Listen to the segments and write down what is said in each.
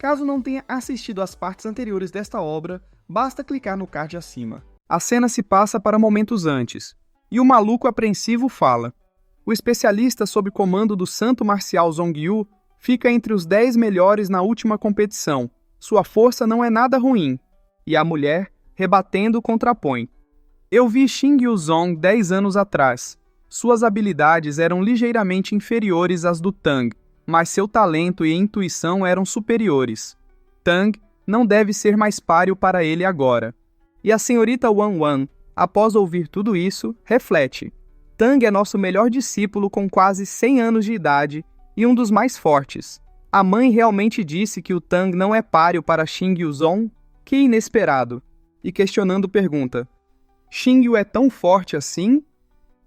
Caso não tenha assistido às partes anteriores desta obra, basta clicar no card acima. A cena se passa para momentos antes, e o maluco apreensivo fala. O especialista sob comando do santo marcial Zhongyu fica entre os 10 melhores na última competição. Sua força não é nada ruim. E a mulher, rebatendo, contrapõe. Eu vi Xing Yuzong 10 anos atrás. Suas habilidades eram ligeiramente inferiores às do Tang, mas seu talento e intuição eram superiores. Tang não deve ser mais páreo para ele agora. E a senhorita Wan Wan, após ouvir tudo isso, reflete. Tang é nosso melhor discípulo com quase 100 anos de idade e um dos mais fortes. A mãe realmente disse que o Tang não é páreo para Xing Yuzong? Que inesperado. E questionando pergunta, Xing Yu é tão forte assim?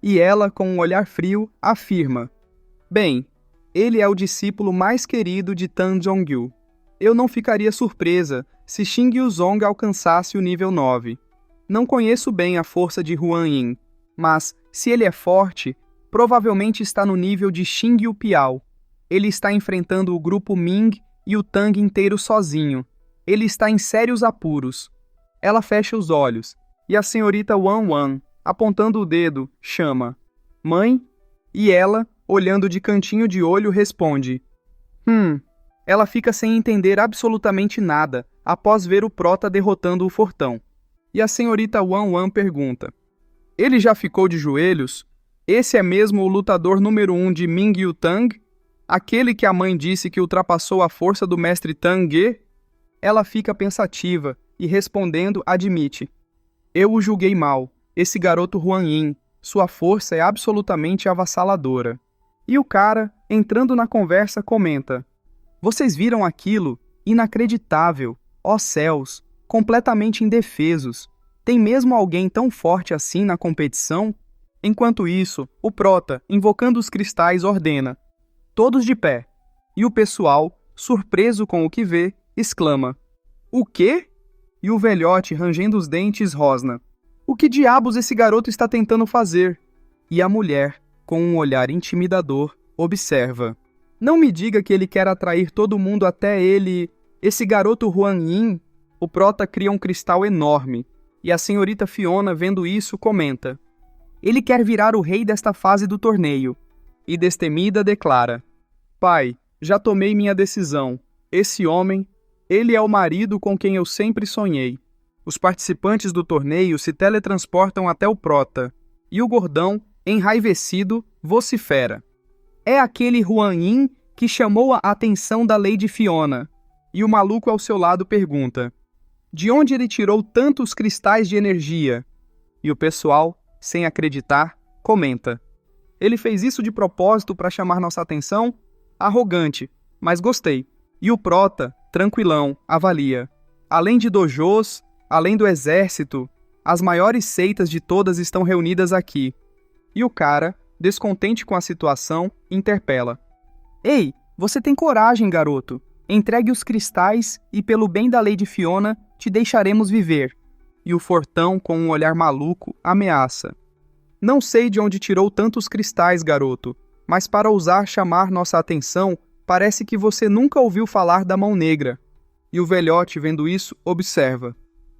E ela, com um olhar frio, afirma, bem, ele é o discípulo mais querido de Tang Zhongyu. Eu não ficaria surpresa se Xing Yuzong alcançasse o nível 9. Não conheço bem a força de Huan Yin, mas, se ele é forte, provavelmente está no nível de Xing Yu Piao. Ele está enfrentando o grupo Ming e o Tang inteiro sozinho. Ele está em sérios apuros. Ela fecha os olhos, e a senhorita Wan Wan, apontando o dedo, chama, mãe? E ela, olhando de cantinho de olho, responde, Ela fica sem entender absolutamente nada, após ver o prota derrotando o fortão. E a senhorita Wan Wan pergunta, ele já ficou de joelhos? Esse é mesmo o lutador número 1 de Ming Yu Tang? Aquele que a mãe disse que ultrapassou a força do mestre Tang Ge? Ela fica pensativa e, respondendo, admite. Eu o julguei mal. Esse garoto Huan Yin, sua força é absolutamente avassaladora. E o cara, entrando na conversa, comenta. Vocês viram aquilo? Inacreditável. Ó céus, completamente indefesos. Tem mesmo alguém tão forte assim na competição? Enquanto isso, o prota, invocando os cristais, ordena. Todos de pé. E o pessoal, surpreso com o que vê, exclama. O quê? E o velhote, rangendo os dentes, rosna. O que diabos esse garoto está tentando fazer? E a mulher, com um olhar intimidador, observa. Não me diga que ele quer atrair todo mundo até ele... Esse garoto Huan Yin? O prota cria um cristal enorme. E a senhorita Fiona, vendo isso, comenta. Ele quer virar o rei desta fase do torneio. E destemida declara. Pai, já tomei minha decisão. Esse homem, ele é o marido com quem eu sempre sonhei. Os participantes do torneio se teletransportam até o prota. E o gordão, enraivecido, vocifera. É aquele Huan Yin que chamou a atenção da Lady Fiona. E o maluco ao seu lado pergunta. De onde ele tirou tantos cristais de energia? E o pessoal, sem acreditar, comenta. Ele fez isso de propósito para chamar nossa atenção? Arrogante, mas gostei. E o prota, tranquilão, avalia. Além de dojos, além do exército, as maiores seitas de todas estão reunidas aqui. E o cara, descontente com a situação, interpela. Ei, você tem coragem, garoto. Entregue os cristais e, pelo bem da Lady Fiona, te deixaremos viver. E o fortão, com um olhar maluco, ameaça. Não sei de onde tirou tantos cristais, garoto, mas para ousar chamar nossa atenção, parece que você nunca ouviu falar da Mão Negra. E o velhote, vendo isso, observa.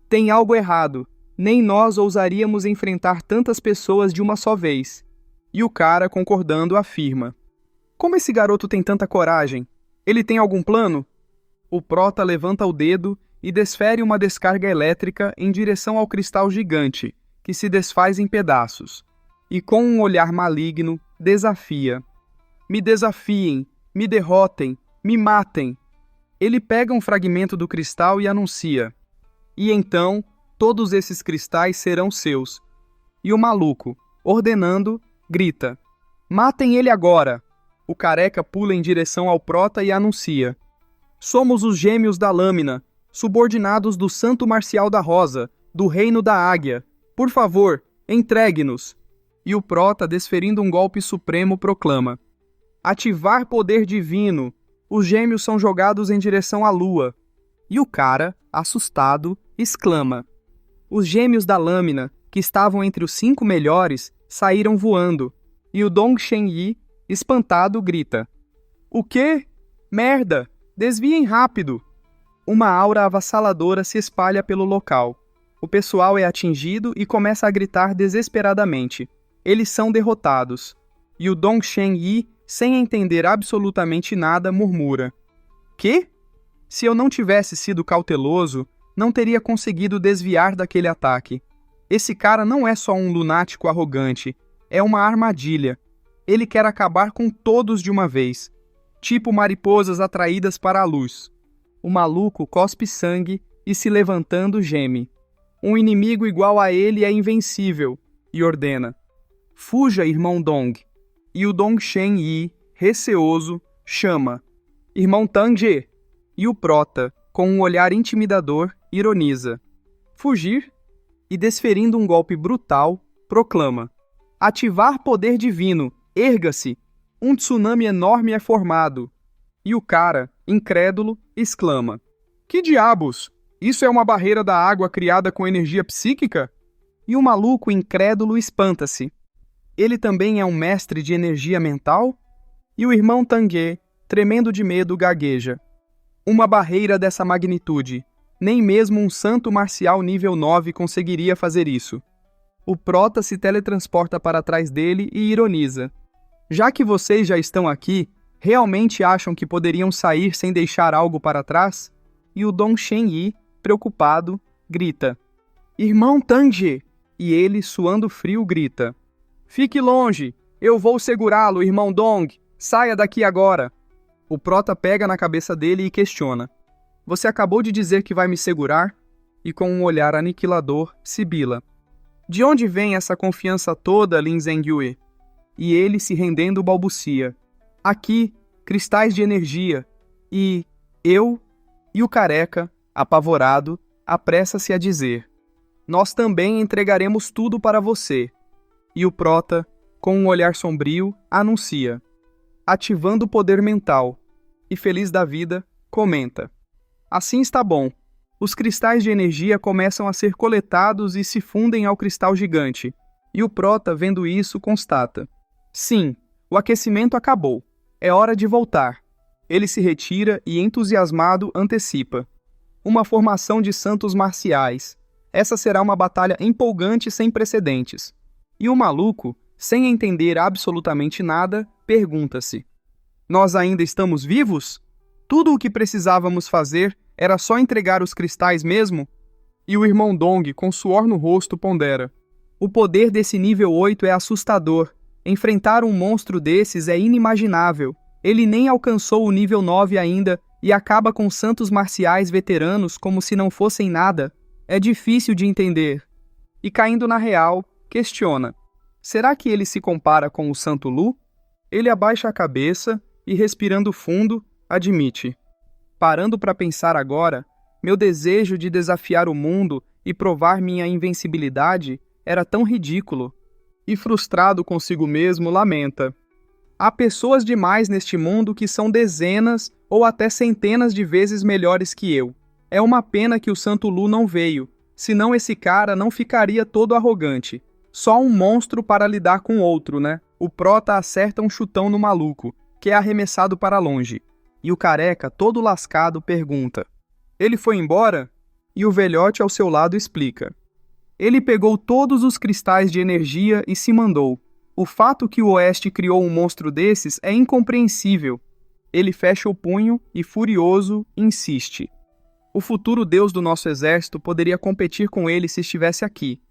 Tem algo errado. Nem nós ousaríamos enfrentar tantas pessoas de uma só vez. E o cara, concordando, afirma. Como esse garoto tem tanta coragem? Ele tem algum plano? O prota levanta o dedo e desfere uma descarga elétrica em direção ao cristal gigante, que se desfaz em pedaços. E com um olhar maligno, desafia. Me desafiem, me derrotem, me matem. Ele pega um fragmento do cristal e anuncia. E então, todos esses cristais serão seus. E o maluco, ordenando, grita. Matem ele agora! O careca pula em direção ao prota e anuncia. Somos os gêmeos da lâmina, subordinados do Santo Marcial da Rosa, do Reino da Águia. Por favor, entregue-nos. E o prota, desferindo um golpe supremo, proclama. Ativar poder divino. Os gêmeos são jogados em direção à lua. E o cara, assustado, exclama. Os gêmeos da lâmina, que estavam entre os 5 melhores, saíram voando. E o Dong Shenyi, espantado, grita. O quê? Merda! Desviem rápido! Uma aura avassaladora se espalha pelo local. O pessoal é atingido e começa a gritar desesperadamente. Eles são derrotados. E o Dongchen Yi, sem entender absolutamente nada, murmura: "Quê? Se eu não tivesse sido cauteloso, não teria conseguido desviar daquele ataque. Esse cara não é só um lunático arrogante, é uma armadilha. Ele quer acabar com todos de uma vez, tipo mariposas atraídas para a luz." O maluco cospe sangue e, se levantando, geme. Um inimigo igual a ele é invencível, e ordena: "Fuja, irmão Dong." E o Dongchen Yi, receoso, chama: "Irmão Tangje." E o prota, com um olhar intimidador, ironiza: "Fugir?" E, desferindo um golpe brutal, proclama: "Ativar poder divino, erga-se! Um tsunami enorme é formado." E o cara, incrédulo, exclama: "Que diabos? Isso é uma barreira da água criada com energia psíquica?" E o maluco incrédulo espanta-se. Ele também é um mestre de energia mental? E o irmão Tangye, tremendo de medo, gagueja: "Uma barreira dessa magnitude. Nem mesmo um santo marcial nível 9 conseguiria fazer isso." O prota se teletransporta para trás dele e ironiza: "Já que vocês já estão aqui, realmente acham que poderiam sair sem deixar algo para trás?" E o Dongchen Yi, preocupado, grita: "Irmão Tangje!" E ele, suando frio, grita: "Fique longe! Eu vou segurá-lo, irmão Dong! Saia daqui agora!" O prota pega na cabeça dele e questiona: "Você acabou de dizer que vai me segurar?" E com um olhar aniquilador, sibila: "De onde vem essa confiança toda, Lin Zhengyue?" E ele, se rendendo, balbucia: "Aqui, cristais de energia. E eu..." E o careca, apavorado, apressa-se a dizer: "Nós também entregaremos tudo para você." E o prota, com um olhar sombrio, anuncia: "Ativando o poder mental." E, feliz da vida, comenta: "Assim está bom." Os cristais de energia começam a ser coletados e se fundem ao cristal gigante. E o prota, vendo isso, constata: "Sim, o aquecimento acabou. É hora de voltar." Ele se retira e, entusiasmado, antecipa: "Uma formação de santos marciais. Essa será uma batalha empolgante sem precedentes." E o maluco, sem entender absolutamente nada, pergunta-se: "Nós ainda estamos vivos? Tudo o que precisávamos fazer era só entregar os cristais mesmo?" E o irmão Dong, com suor no rosto, pondera: "O poder desse nível 8 é assustador. Enfrentar um monstro desses é inimaginável. Ele nem alcançou o nível 9 ainda e acaba com santos marciais veteranos como se não fossem nada. É difícil de entender." E, caindo na real, questiona: "Será que ele se compara com o Santo Lu?" Ele abaixa a cabeça e, respirando fundo, admite: "Parando para pensar agora, meu desejo de desafiar o mundo e provar minha invencibilidade era tão ridículo." E, frustrado consigo mesmo, lamenta: "Há pessoas demais neste mundo que são dezenas ou até centenas de vezes melhores que eu. É uma pena que o Santo Lu não veio, senão esse cara não ficaria todo arrogante. Só um monstro para lidar com outro, né?" O prota acerta um chutão no maluco, que é arremessado para longe. E o careca, todo lascado, pergunta: "Ele foi embora?" E o velhote ao seu lado explica: "Ele pegou todos os cristais de energia e se mandou. O fato que o Oeste criou um monstro desses é incompreensível." Ele fecha o punho e, furioso, insiste: "O futuro deus do nosso exército poderia competir com ele se estivesse aqui."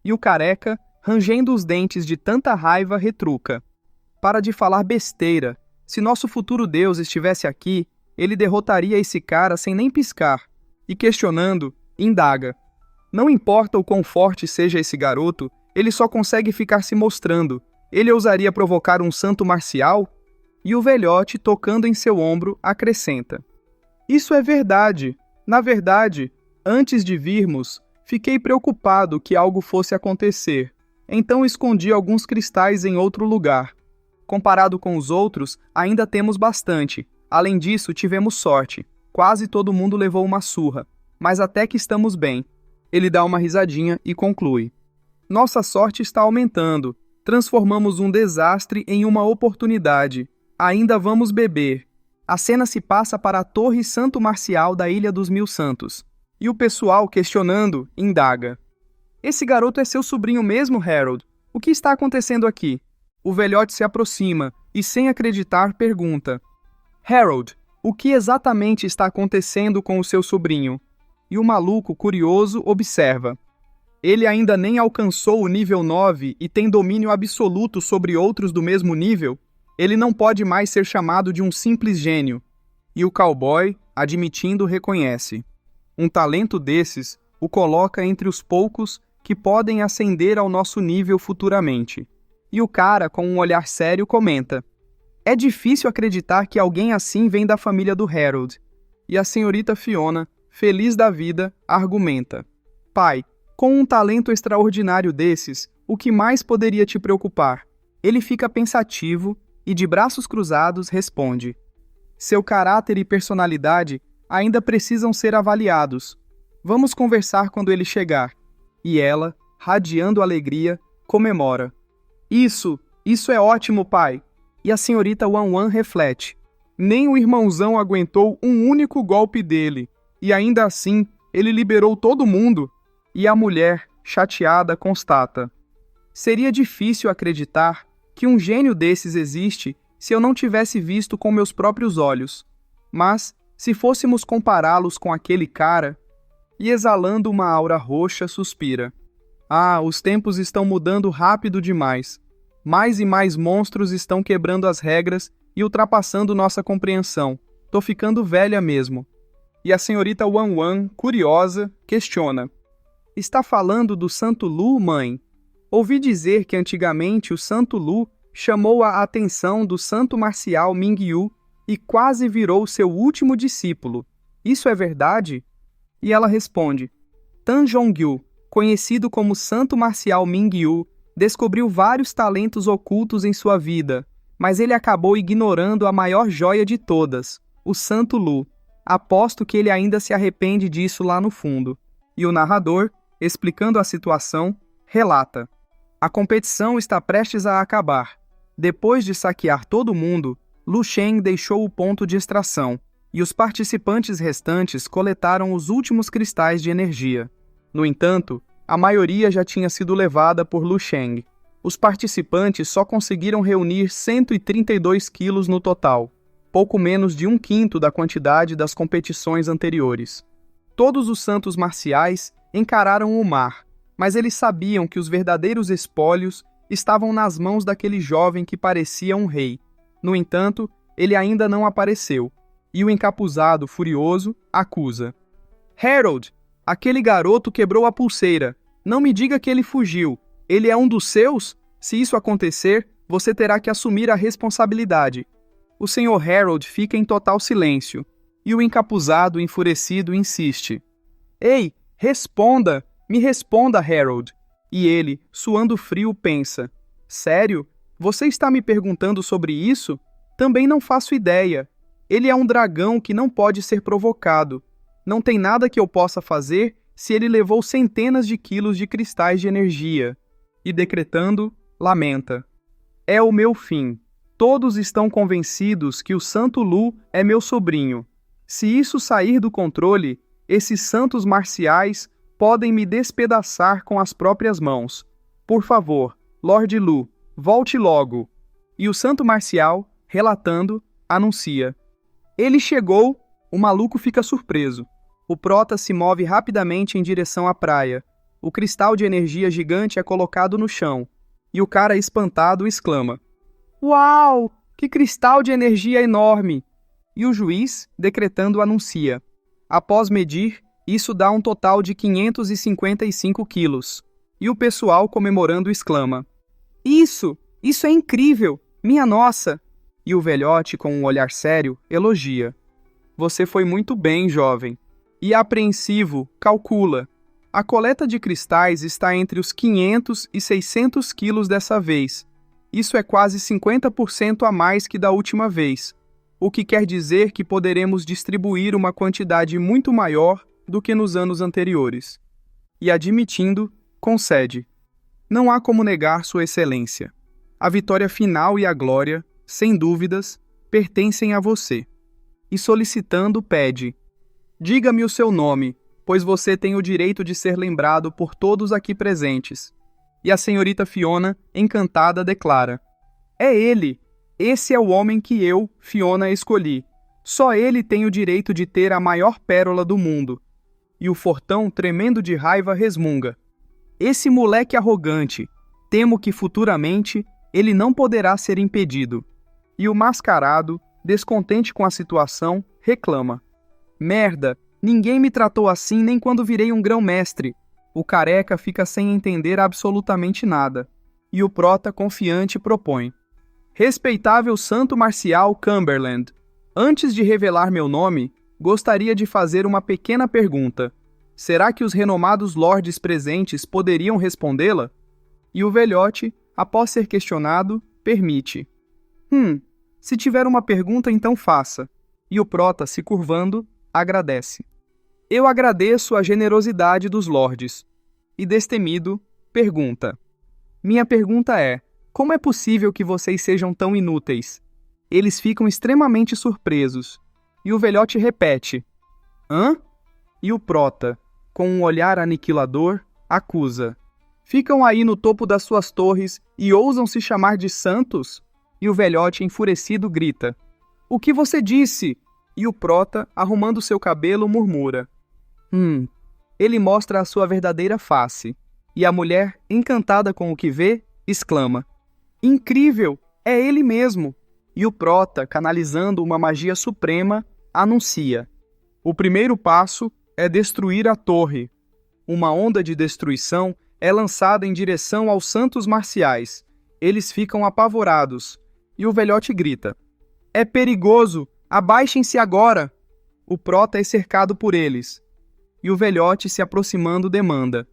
E o careca, rangendo os dentes de tanta raiva, retruca: "Para de falar besteira. Se nosso futuro deus estivesse aqui, ele derrotaria esse cara sem nem piscar." E, questionando, indaga: "Não importa o quão forte seja esse garoto, ele só consegue ficar se mostrando. Ele ousaria provocar um santo marcial?" E o velhote, tocando em seu ombro, acrescenta: "Isso é verdade. Na verdade, antes de virmos, fiquei preocupado que algo fosse acontecer. Então escondi alguns cristais em outro lugar. Comparado com os outros, ainda temos bastante. Além disso, tivemos sorte. Quase todo mundo levou uma surra, mas até que estamos bem." Ele dá uma risadinha e conclui: "Nossa sorte está aumentando. Transformamos um desastre em uma oportunidade. Ainda vamos beber." A cena se passa para a Torre Santo Marcial da Ilha dos Mil Santos. E o pessoal, questionando, indaga. Esse garoto é seu sobrinho mesmo, Harold? O que está acontecendo aqui? O velhote se aproxima e, sem acreditar, pergunta. Harold, o que exatamente está acontecendo com o seu sobrinho? E o maluco, curioso, observa. Ele ainda nem alcançou o nível 9 e tem domínio absoluto sobre outros do mesmo nível? Ele não pode mais ser chamado de um simples gênio. E o cowboy, admitindo, reconhece. Um talento desses o coloca entre os poucos que podem ascender ao nosso nível futuramente. E o cara, com um olhar sério, comenta. É difícil acreditar que alguém assim vem da família do Harold. E a senhorita Fiona, feliz da vida, argumenta. Pai, com um talento extraordinário desses, o que mais poderia te preocupar? Ele fica pensativo e, de braços cruzados, responde. Seu caráter e personalidade ainda precisam ser avaliados. Vamos conversar quando ele chegar. E ela, radiando alegria, comemora. Isso é ótimo, pai. E a senhorita Wan Wan reflete. Nem o irmãozão aguentou um único golpe dele. E ainda assim, ele liberou todo mundo. E a mulher, chateada, constata. Seria difícil acreditar que um gênio desses existe se eu não tivesse visto com meus próprios olhos. Mas, se fôssemos compará-los com aquele cara... E exalando uma aura roxa, suspira. Ah, os tempos estão mudando rápido demais. Mais e mais monstros estão quebrando as regras e ultrapassando nossa compreensão. Tô ficando velha mesmo. E a senhorita Wan Wan, curiosa, questiona. Está falando do Santo Lu, mãe? Ouvi dizer que antigamente o Santo Lu chamou a atenção do Santo Marcial Ming Yu e quase virou seu último discípulo. Isso é verdade? E ela responde, Tan Zhongyu, conhecido como Santo Marcial Ming Yu, descobriu vários talentos ocultos em sua vida, mas ele acabou ignorando a maior joia de todas, o Santo Lu. Aposto que ele ainda se arrepende disso lá no fundo. E o narrador, explicando a situação, relata. A competição está prestes a acabar. Depois de saquear todo mundo, Lu Shen deixou o ponto de extração. E os participantes restantes coletaram os últimos cristais de energia. No entanto, a maioria já tinha sido levada por Lu Sheng. Os participantes só conseguiram reunir 132 quilos no total, pouco menos de 1/5 da quantidade das competições anteriores. Todos os santos marciais encararam o mar, mas eles sabiam que os verdadeiros espólios estavam nas mãos daquele jovem que parecia um rei. No entanto, ele ainda não apareceu. E o encapuzado, furioso, acusa. Harold, aquele garoto quebrou a pulseira. Não me diga que ele fugiu. Ele é um dos seus? Se isso acontecer, você terá que assumir a responsabilidade. O Sr. Harold fica em total silêncio. E o encapuzado, enfurecido, insiste. Ei, responda! Me responda, Harold! E ele, suando frio, pensa. Sério? Você está me perguntando sobre isso? Também não faço ideia. Ele é um dragão que não pode ser provocado. Não tem nada que eu possa fazer se ele levou centenas de quilos de cristais de energia. E decretando, lamenta. É o meu fim. Todos estão convencidos que o Santo Lu é meu sobrinho. Se isso sair do controle, esses santos marciais podem me despedaçar com as próprias mãos. Por favor, Lord Lu, volte logo. E o santo marcial, relatando, anuncia. Ele chegou, o maluco fica surpreso. O prota se move rapidamente em direção à praia. O cristal de energia gigante é colocado no chão. E o cara espantado exclama. Uau! Que cristal de energia enorme! E o juiz, decretando, anuncia. Após medir, isso dá um total de 555 quilos. E o pessoal, comemorando, exclama. Isso é incrível! Minha nossa! E o velhote, com um olhar sério, elogia. Você foi muito bem, jovem. E apreensivo, calcula. A coleta de cristais está entre os 500 e 600 quilos dessa vez. Isso é quase 50% a mais que da última vez, o que quer dizer que poderemos distribuir uma quantidade muito maior do que nos anos anteriores. E admitindo, concede. Não há como negar sua excelência. A vitória final e a glória, sem dúvidas, pertencem a você. e solicitando pede: diga-me o seu nome, pois você tem o direito de ser lembrado por todos aqui presentes. E a senhorita Fiona, encantada, declara: é ele! Esse é o homem que eu, Fiona, escolhi. Só ele tem o direito de ter a maior pérola do mundo. E o Fortão, tremendo de raiva, resmunga: esse moleque arrogante, temo que futuramente ele não poderá ser impedido. E o Mascarado, descontente com a situação, reclama: merda, ninguém me tratou assim nem quando virei um grão-mestre. O Careca fica sem entender absolutamente nada. E o Prota, confiante, propõe: respeitável santo marcial Cumberland, antes de revelar meu nome, gostaria de fazer uma pequena pergunta. Será que os renomados lordes presentes poderiam respondê-la? E o velhote, após ser questionado, permite: se tiver uma pergunta, então faça. E o Prota, se curvando, agradece: eu agradeço a generosidade dos lordes. E destemido, pergunta: minha pergunta é: como é possível que vocês sejam tão inúteis? Eles ficam extremamente surpresos. E o velhote repete: hã? E o Prota, com um olhar aniquilador, acusa: ficam aí no topo das suas torres e ousam se chamar de santos? E o velhote, enfurecido, grita: o que você disse? E o Prota, arrumando seu cabelo, murmura: Ele mostra a sua verdadeira face. E a mulher, encantada com o que vê, exclama: incrível! É ele mesmo! E o Prota, canalizando uma magia suprema, anuncia: o primeiro passo é destruir a torre. Uma onda de destruição é lançada em direção aos santos marciais. Eles ficam apavorados. E o velhote grita: é perigoso! Abaixem-se agora! O Prota é cercado por eles. E o velhote, se aproximando, demanda: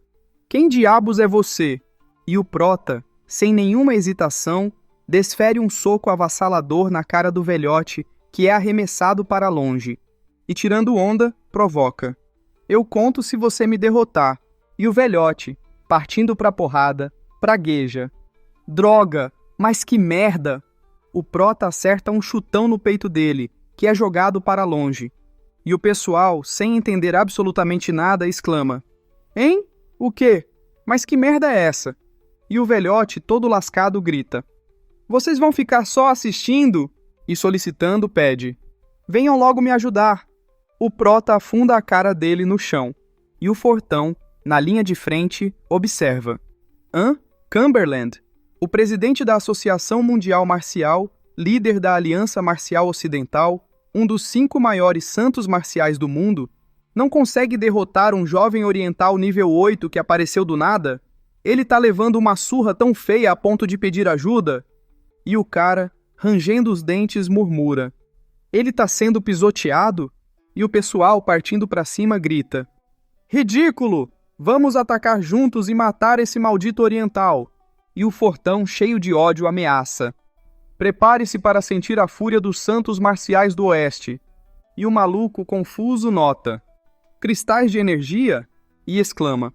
quem diabos é você? E o Prota, sem nenhuma hesitação, desfere um soco avassalador na cara do velhote, que é arremessado para longe. E tirando onda, provoca: eu conto se você me derrotar. E o velhote, partindo pra porrada, pragueja: droga, mas que merda! O Prota acerta um chutão no peito dele, que é jogado para longe. E o pessoal, sem entender absolutamente nada, exclama: hein? O quê? Mas que merda é essa? E o velhote, todo lascado, grita: vocês vão ficar só assistindo? E solicitando, pede: venham logo me ajudar. O Prota afunda a cara dele no chão. E o Fortão, na linha de frente, observa: Cumberland, o presidente da Associação Mundial Marcial, líder da Aliança Marcial Ocidental, um dos 5 maiores santos marciais do mundo, não consegue derrotar um jovem oriental nível 8 que apareceu do nada? Ele tá levando uma surra tão feia a ponto de pedir ajuda? E o cara, rangendo os dentes, murmura: ele tá sendo pisoteado? E o pessoal, partindo pra cima, grita: ridículo! Vamos atacar juntos e matar esse maldito oriental! E o Fortão, cheio de ódio, ameaça: prepare-se para sentir a fúria dos santos marciais do oeste. E o maluco, confuso, nota: cristais de energia? E exclama: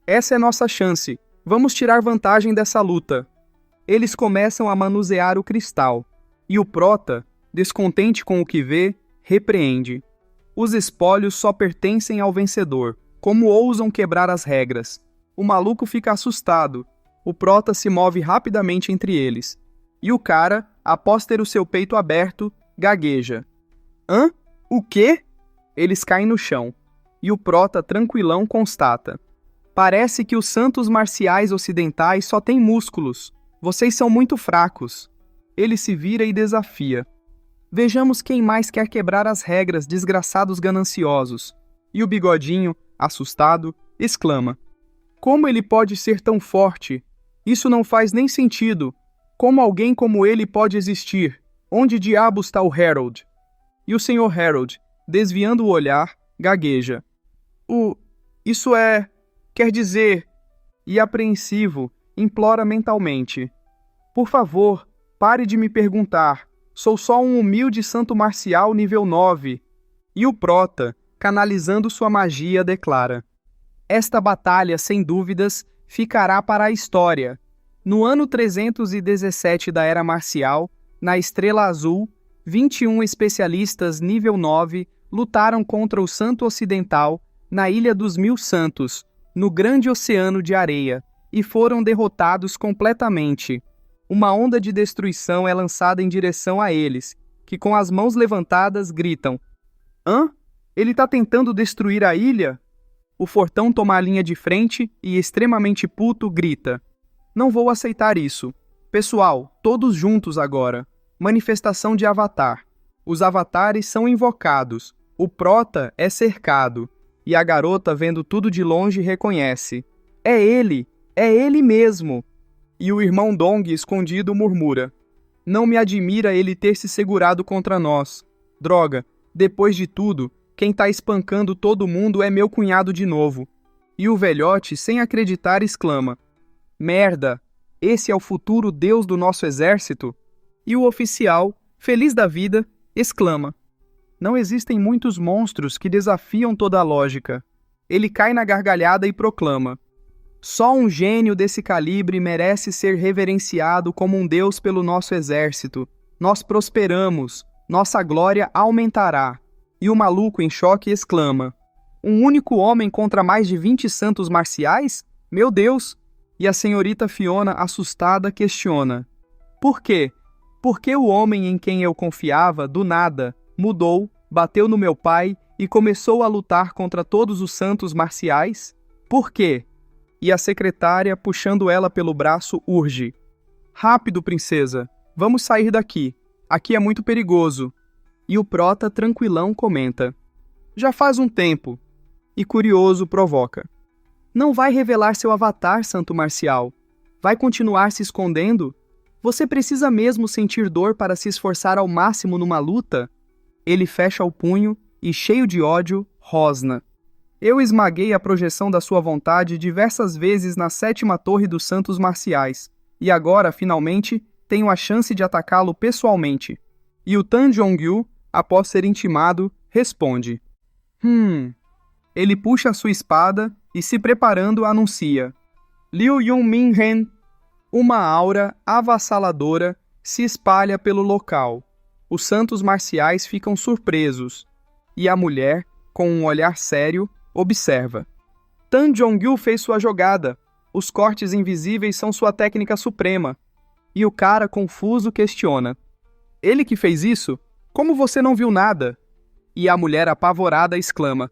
essa é nossa chance, vamos tirar vantagem dessa luta. Eles começam a manusear o cristal. E o Prota, descontente com o que vê, repreende: os espólios só pertencem ao vencedor. Como ousam quebrar as regras? O maluco fica assustado. O Prota se move rapidamente entre eles. E o cara, após ter o seu peito aberto, gagueja: o quê? Eles caem no chão. E o Prota, tranquilão, constata: parece que os santos marciais ocidentais só têm músculos. Vocês são muito fracos. Ele se vira e desafia: vejamos quem mais quer quebrar as regras, desgraçados gananciosos. E o Bigodinho, assustado, exclama: como ele pode ser tão forte? Isso não faz nem sentido. Como alguém como ele pode existir? Onde diabos está o Harold? E o Sr. Harold, desviando o olhar, gagueja: isso é... quer dizer... E apreensivo, implora mentalmente: por favor, pare de me perguntar. Sou só um humilde santo marcial nível 9. E o Prota, canalizando sua magia, declara: esta batalha, sem dúvidas, ficará para a história. No ano 317 da Era Marcial, na Estrela Azul, 21 especialistas nível 9 lutaram contra o Santo Ocidental na Ilha dos Mil Santos, no grande oceano de areia, e foram derrotados completamente. Uma onda de destruição é lançada em direção a eles, que com as mãos levantadas gritam: "Hã? Ele está tentando destruir a ilha?" O fortão toma a linha de frente e, extremamente puto, grita: "Não vou aceitar isso. Pessoal, todos juntos agora. Manifestação de Avatar. Os avatares são invocados. O prota é cercado. E a garota, vendo tudo de longe, reconhece: é ele mesmo." E o irmão Dong, escondido, murmura: "Não me admira ele ter se segurado contra nós. Droga, depois de tudo, quem tá espancando todo mundo é meu cunhado de novo." E o velhote, sem acreditar, exclama: "Merda, esse é o futuro deus do nosso exército?" E o oficial, feliz da vida, exclama: "Não existem muitos monstros que desafiam toda a lógica." Ele cai na gargalhada e proclama: "Só um gênio desse calibre merece ser reverenciado como um deus pelo nosso exército. Nós prosperamos, nossa glória aumentará." E o maluco em choque exclama: "Um único homem contra mais de 20 santos marciais? Meu Deus!" E a senhorita Fiona, assustada, questiona: "Por quê? Por que o homem em quem eu confiava, do nada, mudou, bateu no meu pai e começou a lutar contra todos os santos marciais? Por quê?" E a secretária, puxando ela pelo braço, urge: "Rápido, princesa, vamos sair daqui. Aqui é muito perigoso." E o prota, tranquilão, comenta: "Já faz um tempo." E curioso, provoca: "Não vai revelar seu avatar, santo marcial? Vai continuar se escondendo? Você precisa mesmo sentir dor para se esforçar ao máximo numa luta?" Ele fecha o punho e, cheio de ódio, rosna: "Eu esmaguei a projeção da sua vontade diversas vezes na 7ª torre dos santos marciais, e agora, finalmente, tenho a chance de atacá-lo pessoalmente." E o Tan Jong-il, após ser intimado, responde: Ele puxa sua espada e, se preparando, anuncia: "Liu Yun-min-hen." Uma aura avassaladora se espalha pelo local. Os santos marciais ficam surpresos, e a mulher, com um olhar sério, observa: "Tan Jong-il fez sua jogada. Os cortes invisíveis são sua técnica suprema." E o cara, confuso, questiona: "Ele que fez isso? Como você não viu nada?" E a mulher, apavorada, exclama: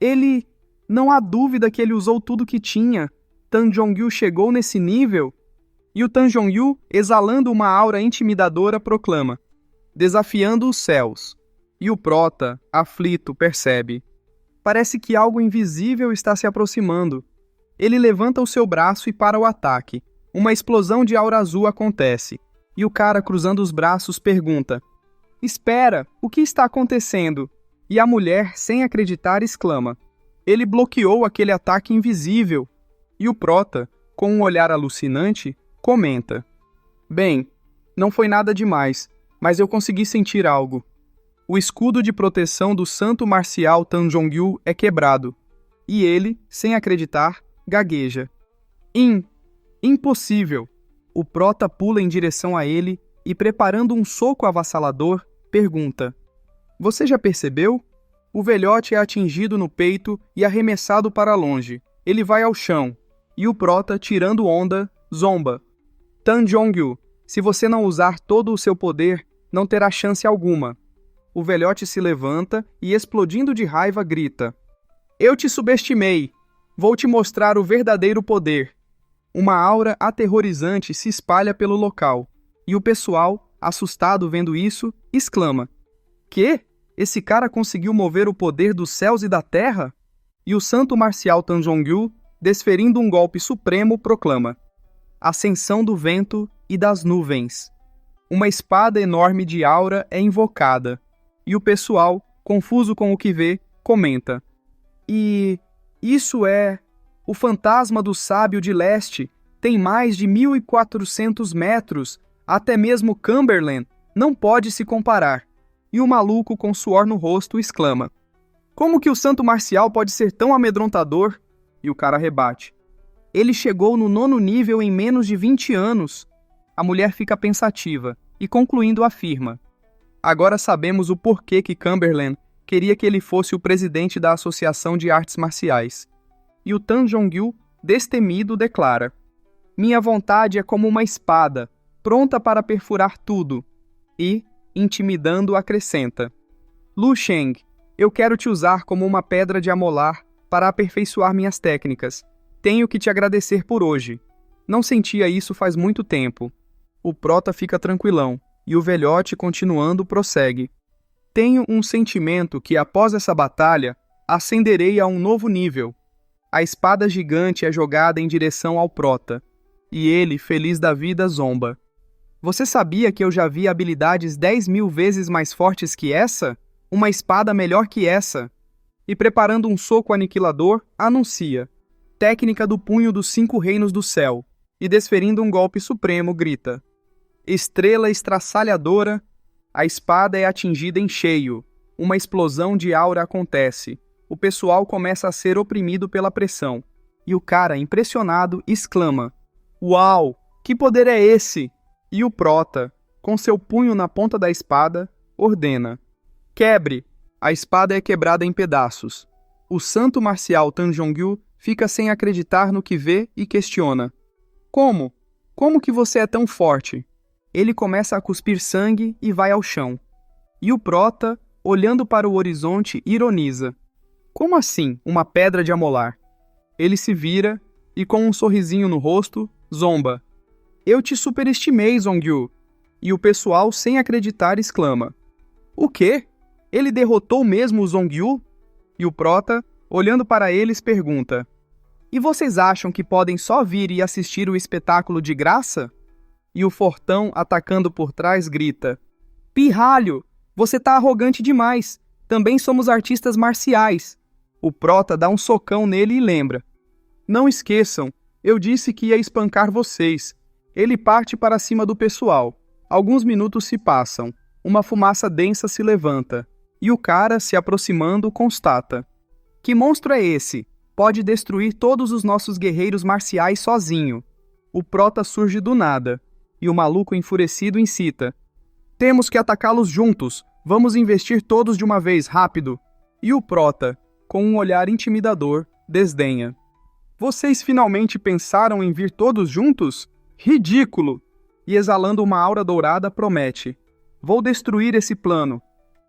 "Ele... Não há dúvida que ele usou tudo que tinha. Tan Jong-il chegou nesse nível." E o Tan Jong-il, exalando uma aura intimidadora, proclama: "Desafiando os céus." E o prota, aflito, percebe: parece que algo invisível está se aproximando. Ele levanta o seu braço e para o ataque. Uma explosão de aura azul acontece. E o cara, cruzando os braços, pergunta: "Espera, o que está acontecendo?" E a mulher, sem acreditar, exclama: "Ele bloqueou aquele ataque invisível." E o prota, com um olhar alucinante, comenta: "Bem, não foi nada demais, mas eu consegui sentir algo. O escudo de proteção do santo marcial Tan Jong-il é quebrado." E ele, sem acreditar, gagueja: Impossível." O prota pula em direção a ele e, preparando um soco avassalador, pergunta: "Você já percebeu?" O velhote é atingido no peito e arremessado para longe. Ele vai ao chão. E o prota, tirando onda, zomba: "Tan Jong-il, se você não usar todo o seu poder, não terá chance alguma." O velhote se levanta e, explodindo de raiva, grita: "Eu te subestimei. Vou te mostrar o verdadeiro poder." Uma aura aterrorizante se espalha pelo local. E o pessoal, assustado vendo isso, exclama: "Quê? Esse cara conseguiu mover o poder dos céus e da terra?" E o santo marcial Tan Jong-il, desferindo um golpe supremo, proclama: "Ascensão do vento e das nuvens." Uma espada enorme de aura é invocada. E o pessoal, confuso com o que vê, comenta: "E isso é... O fantasma do sábio de leste tem mais de 1.400 metros. Até mesmo Cumberland não pode se comparar." E o maluco, com suor no rosto, exclama: "Como que o santo marcial pode ser tão amedrontador?" E o cara rebate: "Ele chegou no 9º nível em menos de 20 anos. A mulher fica pensativa e, concluindo, afirma: Agora sabemos o porquê que Cumberland queria que ele fosse o presidente da Associação de Artes Marciais. E o Tan Jong-il, destemido, declara: minha vontade é como uma espada, pronta para perfurar tudo. E, intimidando, acrescenta: Lu Sheng, eu quero te usar como uma pedra de amolar para aperfeiçoar minhas técnicas. Tenho que te agradecer por hoje. Não sentia isso faz muito tempo. O prota fica tranquilão, e o velhote, continuando, prossegue: tenho um sentimento que, após essa batalha, ascenderei a um novo nível. A espada gigante é jogada em direção ao prota, e ele, feliz da vida, zomba. Você sabia que eu já vi habilidades 10.000 vezes mais fortes que essa? Uma espada melhor que essa? E preparando um soco aniquilador, anuncia: técnica do punho dos 5 reinos do céu. E desferindo um golpe supremo, grita: estrela estraçalhadora. A espada é atingida em cheio. Uma explosão de aura acontece. O pessoal começa a ser oprimido pela pressão. E o cara, impressionado, exclama: uau, que poder é esse? E o prota, com seu punho na ponta da espada, ordena: quebre! A espada é quebrada em pedaços. O santo marcial Tan Jong-il fica sem acreditar no que vê e questiona: como? Como que você é tão forte? Ele começa a cuspir sangue e vai ao chão. E o prota, olhando para o horizonte, ironiza: como assim, uma pedra de amolar? Ele se vira e, com um sorrisinho no rosto, zomba: eu te superestimei, Zong-yu. E o pessoal, sem acreditar, exclama: o quê? Ele derrotou mesmo o Zong-yu? E o prota, olhando para eles, pergunta: e vocês acham que podem só vir e assistir o espetáculo de graça? E o fortão, atacando por trás, grita: pirralho, você tá arrogante demais. Também somos artistas marciais. O prota dá um socão nele e lembra: não esqueçam, eu disse que ia espancar vocês. Ele parte para cima do pessoal. Alguns minutos se passam. Uma fumaça densa se levanta. E o cara, se aproximando, constata: que monstro é esse? Pode destruir todos os nossos guerreiros marciais sozinho. O prota surge do nada. E o maluco enfurecido incita: temos que atacá-los juntos. Vamos investir todos de uma vez, rápido. E o prota, com um olhar intimidador, desdenha: vocês finalmente pensaram em vir todos juntos? Ridículo! E exalando uma aura dourada, promete: vou destruir esse plano.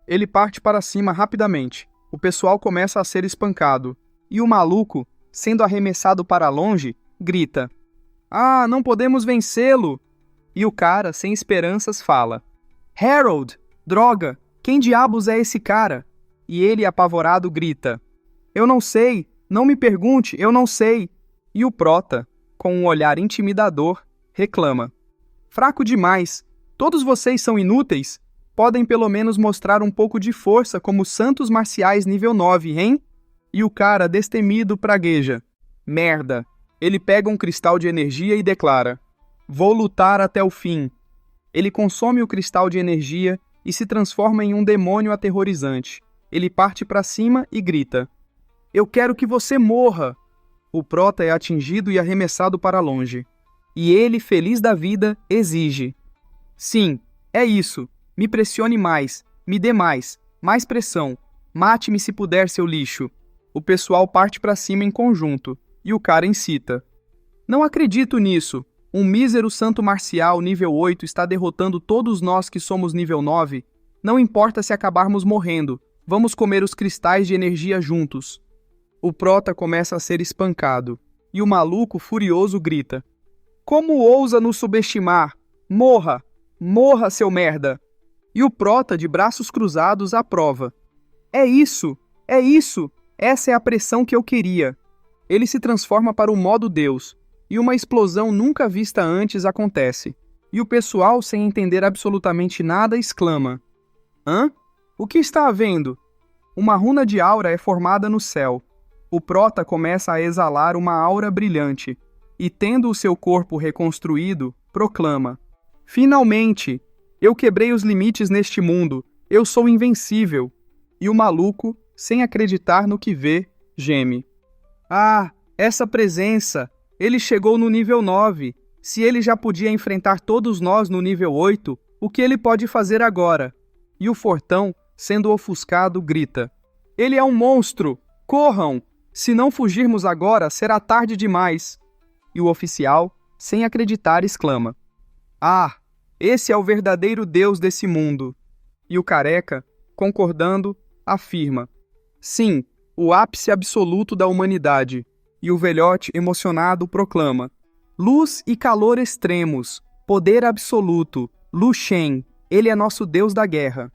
Ele parte para cima rapidamente. O pessoal começa a ser espancado. E o maluco, sendo arremessado para longe, grita: ah, não podemos vencê-lo! E o cara, sem esperanças, fala: Harold, droga, quem diabos é esse cara? E ele, apavorado, grita: eu não sei, não me pergunte, eu não sei. E o prota, com um olhar intimidador, reclama: fraco demais, todos vocês são inúteis? Podem pelo menos mostrar um pouco de força como santos marciais nível 9, hein? E o cara, destemido, pragueja: merda. Ele pega um cristal de energia e declara: vou lutar até o fim. Ele consome o cristal de energia e se transforma em um demônio aterrorizante. Ele parte para cima e grita: eu quero que você morra! O prota é atingido e arremessado para longe. E ele, feliz da vida, exige: sim, é isso. Me pressione mais. Me dê mais. Mais pressão. Mate-me se puder, seu lixo. O pessoal parte para cima em conjunto. E o cara incita: não acredito nisso. Um mísero santo marcial nível 8 está derrotando todos nós que somos nível 9. Não importa se acabarmos morrendo. Vamos comer os cristais de energia juntos. O prota começa a ser espancado. E o maluco, furioso, grita: como ousa nos subestimar? Morra! Morra, seu merda! E o prota, de braços cruzados, aprova: é isso! É isso! Essa é a pressão que eu queria. Ele se transforma para o modo Deus. E uma explosão nunca vista antes acontece. E o pessoal, sem entender absolutamente nada, exclama: hã? O que está havendo? Uma runa de aura é formada no céu. O prota começa a exalar uma aura brilhante. E, tendo o seu corpo reconstruído, proclama: finalmente! Eu quebrei os limites neste mundo. Eu sou invencível. E o maluco, sem acreditar no que vê, geme: ah, essa presença! Ele chegou no nível 9. Se ele já podia enfrentar todos nós no nível 8, o que ele pode fazer agora? e o fortão, sendo ofuscado, grita: "Ele é um monstro! Corram! Se não fugirmos agora, será tarde demais!" E o oficial, sem acreditar, exclama: "Ah, esse é o verdadeiro Deus desse mundo!" E o careca, concordando, afirma: "Sim, o ápice absoluto da humanidade." E o velhote, emocionado, proclama: "Luz e calor extremos, poder absoluto, Lu Shen, ele é nosso Deus da guerra."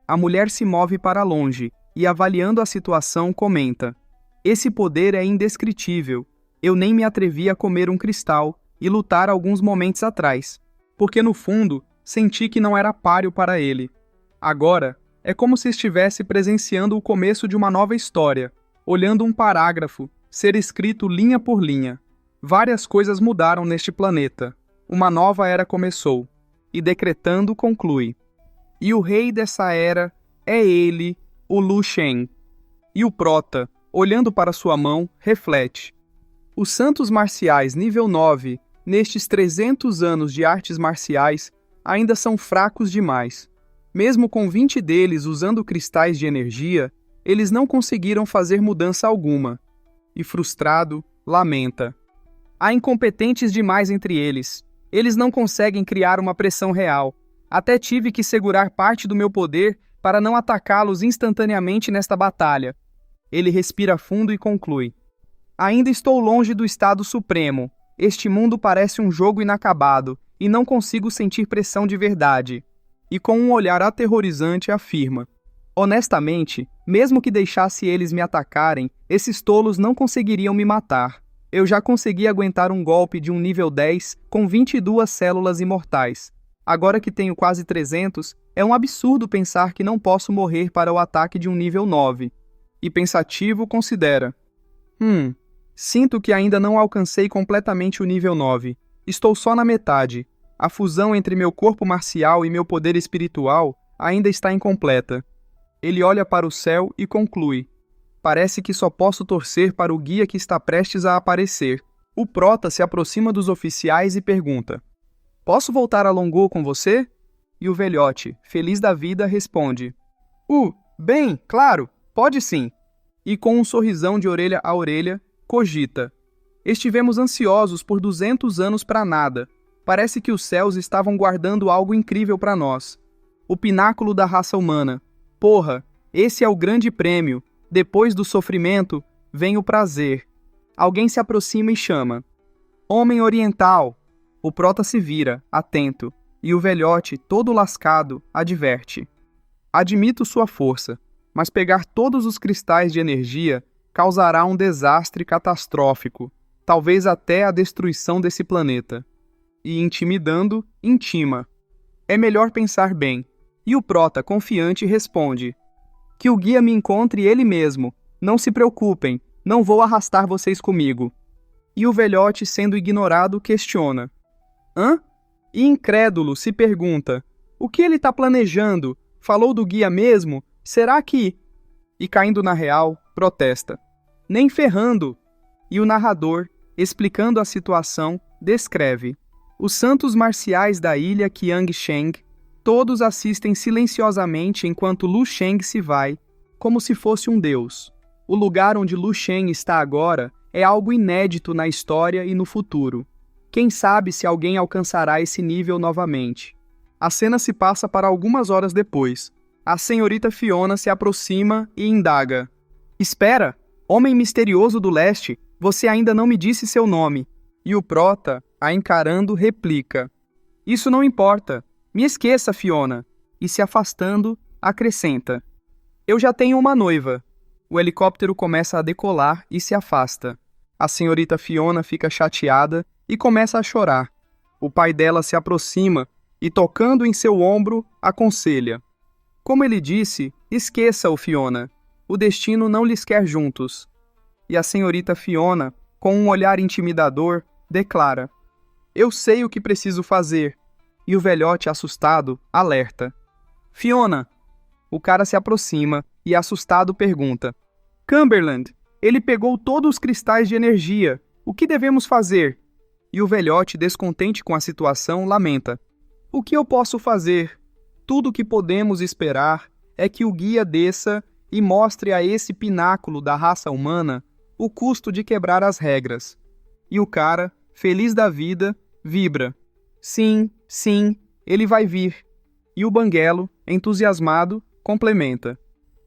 A mulher se move para longe e, avaliando a situação, comenta: "Esse poder é indescritível. Eu nem me atrevi a comer um cristal e lutar alguns momentos atrás, porque no fundo senti que não era páreo para ele. Agora é como se estivesse presenciando o começo de uma nova história, olhando um parágrafo ser escrito linha por linha. Várias coisas mudaram neste planeta. Uma nova era começou." E decretando, conclui: "E o rei dessa era é ele, o Lu Shen." E o prota, olhando para sua mão, reflete: "Os santos marciais nível 9, nestes 300 anos de artes marciais, ainda são fracos demais. Mesmo com 20 deles usando cristais de energia, eles não conseguiram fazer mudança alguma." E frustrado, lamenta: "Há incompetentes demais entre eles. Eles não conseguem criar uma pressão real. Até tive que segurar parte do meu poder para não atacá-los instantaneamente nesta batalha." Ele respira fundo e conclui: "Ainda estou longe do estado supremo. Este mundo parece um jogo inacabado e não consigo sentir pressão de verdade." E com um olhar aterrorizante afirma: "Honestamente, mesmo que deixasse eles me atacarem, esses tolos não conseguiriam me matar. Eu já consegui aguentar um golpe de um nível 10 com 22 células imortais. Agora que tenho quase 300, é um absurdo pensar que não posso morrer para o ataque de um nível 9. E pensativo, considera: sinto que ainda não alcancei completamente o nível 9. Estou só na metade. A fusão entre meu corpo marcial e meu poder espiritual ainda está incompleta." Ele olha para o céu e conclui: "Parece que só posso torcer para o guia que está prestes a aparecer." O prota se aproxima dos oficiais e pergunta: "Posso voltar a Longo com você?" E o velhote, feliz da vida, responde: Bem, claro, pode sim." E com um sorrisão de orelha a orelha, cogita: "Estivemos ansiosos por 200 anos para nada. Parece que os céus estavam guardando algo incrível para nós. O pináculo da raça humana. Porra, esse é o grande prêmio. Depois do sofrimento, vem o prazer." Alguém se aproxima e chama: "Homem oriental." O prota se vira, atento, e o velhote, todo lascado, adverte: "Admito sua força, mas pegar todos os cristais de energia causará um desastre catastrófico, talvez até a destruição desse planeta." E intimidando, intima: "É melhor pensar bem." E o prota, confiante, responde: "Que o guia me encontre ele mesmo. Não se preocupem, não vou arrastar vocês comigo." E o velhote, sendo ignorado, questiona: "Hã?" E incrédulo se pergunta: "O que ele está planejando? Falou do guia mesmo? Será que..." E caindo na real, protesta: "Nem ferrando." E o narrador, explicando a situação, descreve: os santos marciais da ilha Qiangsheng, todos assistem silenciosamente enquanto Lu Sheng se vai, como se fosse um deus. O lugar onde Lu Shen está agora é algo inédito na história e no futuro. Quem sabe se alguém alcançará esse nível novamente. A cena se passa para algumas horas depois. A senhorita Fiona se aproxima e indaga: "Espera, homem misterioso do leste, você ainda não me disse seu nome." E o prota, a encarando, replica: "Isso não importa. Me esqueça, Fiona." E se afastando, acrescenta: "Eu já tenho uma noiva." O helicóptero começa a decolar e se afasta. A senhorita Fiona fica chateada e começa a chorar. O pai dela se aproxima e, tocando em seu ombro, aconselha: "Como ele disse, esqueça-o, Fiona. O destino não lhes quer juntos." E a senhorita Fiona, com um olhar intimidador, declara: "Eu sei o que preciso fazer." E o velhote, assustado, alerta: "Fiona!" O cara se aproxima e, assustado, pergunta: "Cumberland, ele pegou todos os cristais de energia. O que devemos fazer?" E o velhote, descontente com a situação, lamenta: "O que eu posso fazer? Tudo o que podemos esperar é que o guia desça e mostre a esse pináculo da raça humana o custo de quebrar as regras. E o cara, feliz da vida, vibra. Sim, sim, ele vai vir. E o Banguelo, entusiasmado, complementa.